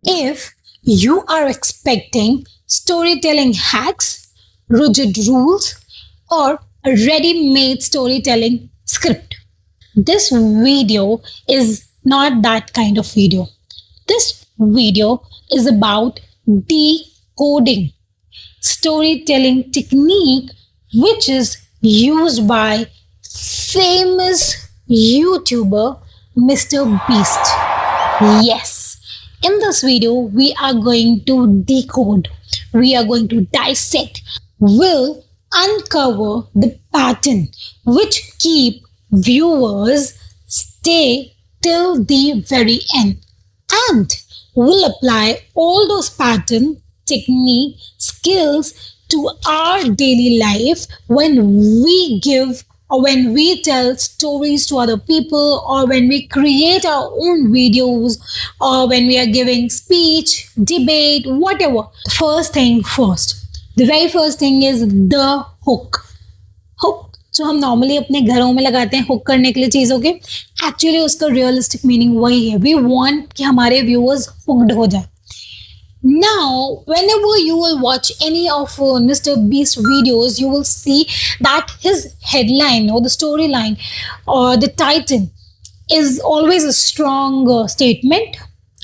If you are expecting storytelling hacks, rigid rules, or a ready made storytelling script, this video is not that kind of video. This video is about decoding storytelling technique which is used by famous YouTuber Mr. Beast. Yes, in this video, we are going to decode, we are going to dissect, will uncover the pattern which keep viewers stay till the very end, and will apply all those pattern, technique, skills to our daily life when we give or when we tell stories to other people or when we create our own videos or when we are giving speech, debate, whatever. First thing first. The very first thing is the hook. Hook जो हम normally अपने घरों में लगाते हैं hook करने के लिए चीज़ों के, एक्चुअली उसका रियलिस्टिक मीनिंग वही है. वी वांट कि हमारे व्यूअर्स हुक्ड हो जाए. Now, whenever you will watch any of Mr. Beast videos, you will see that his headline or the storyline or the title is always a strong statement,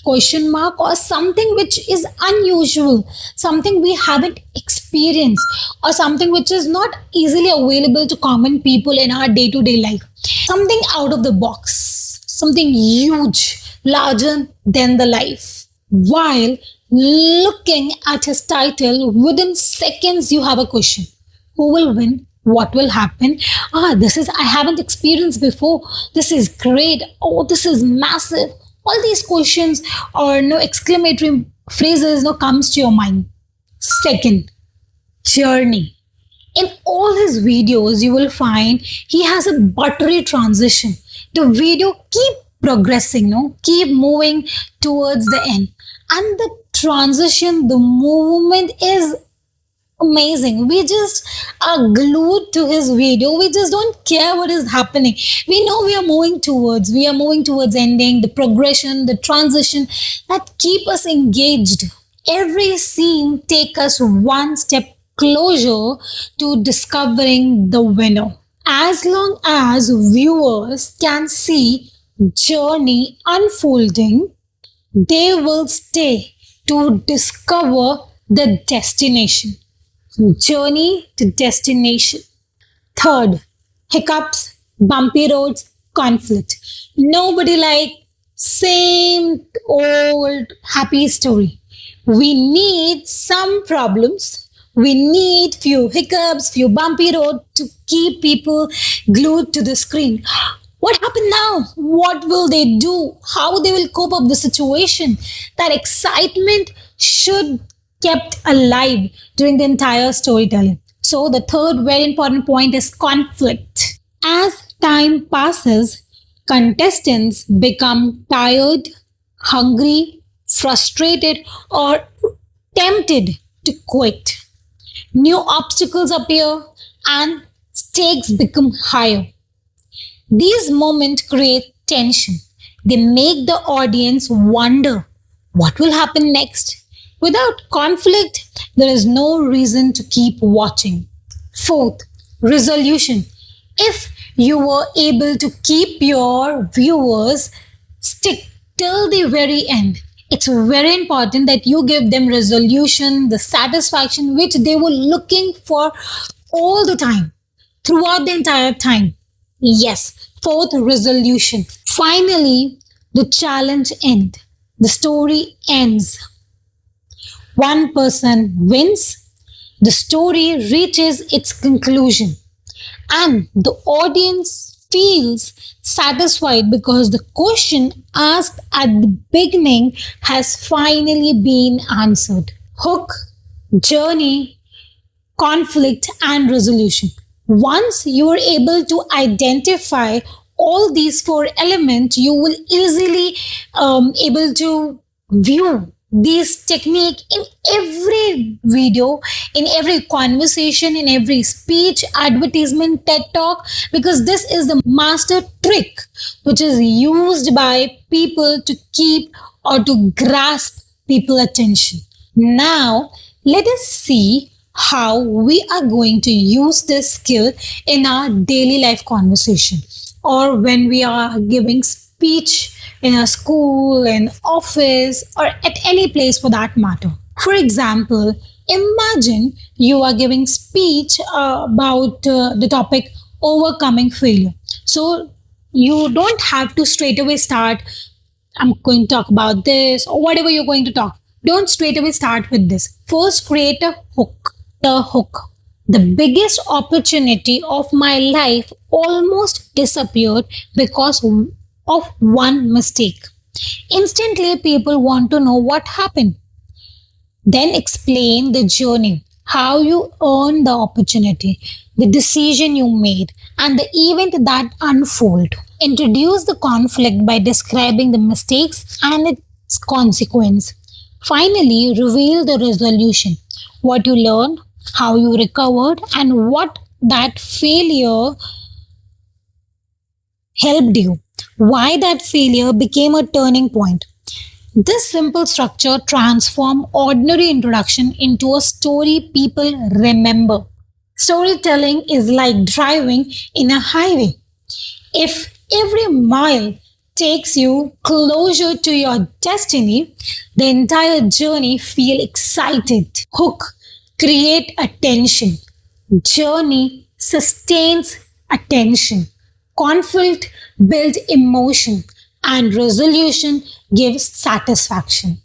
question mark, or something which is unusual, something we haven't experienced, or something which is not easily available to common people in our day to day life. Something out of the box, something huge, larger than the life. While looking at his title, within seconds you have a question. Who will win? What will happen? This is, I haven't experienced before. This is great. Oh, this is massive. All these questions or no exclamatory phrases no comes to your mind. Second, journey. In all his videos, you will find he has a buttery transition. The video keep progressing, no, keep moving towards the end, and the transition, the movement is amazing. We just are glued to his video. We just don't care what is happening. We know we are moving towards ending, the progression, the transition that keep us engaged. Every scene take us one step closer to discovering the winner. As long as viewers can see journey unfolding, they will stay to discover the destination. Journey to destination. Third, hiccups, bumpy roads, conflict. Nobody like same old happy story. We need some problems. We need few hiccups, few bumpy road to keep people glued to the screen. What happened now? What will they do? How they will cope up the situation? That excitement should kept alive during the entire storytelling. So the third very important point is conflict. As time passes, contestants become tired, hungry, frustrated, or tempted to quit. New obstacles appear and stakes become higher. These moments create tension. They make the audience wonder what will happen next. Without conflict, there is no reason to keep watching. Fourth, resolution. If you were able to keep your viewers stick till the very end, it's very important that you give them resolution, the satisfaction which they were looking for all the time, throughout the entire time. Yes, fourth, resolution. Finally, the challenge ends. The story ends. One person wins, the story reaches its conclusion, and the audience feels satisfied because the question asked at the beginning has finally been answered. Hook, journey, conflict, and resolution. Once you are able to identify all these four elements, you will easily able to view this technique in every video, in every conversation, in every speech, advertisement, TED talk, because this is the master trick which is used by people to keep or to grasp people attention. Now, let us see how we are going to use this skill in our daily life conversation or when we are giving speech in a school, in office, or at any place for that matter. For example, imagine you are giving speech about the topic overcoming failure. So you don't have to straight away start, I'm going to talk about this or whatever you're going to talk. Don't straight away start with this. First, create a hook. The hook. The biggest opportunity of my life almost disappeared because of one mistake. Instantly, people want to know what happened. Then explain the journey, how you earned the opportunity, the decision you made, and the event that unfolded. Introduce the conflict by describing the mistakes and its consequence. Finally, reveal the resolution, what you learned, how you recovered, and what that failure helped you, why that failure became a turning point. This simple structure transforms ordinary introduction into a story people remember. Storytelling is like driving in a highway. If every mile takes you closer to your destiny, the entire journey feel excited. Hook, create attention. Journey sustains attention. Conflict builds emotion and resolution gives satisfaction.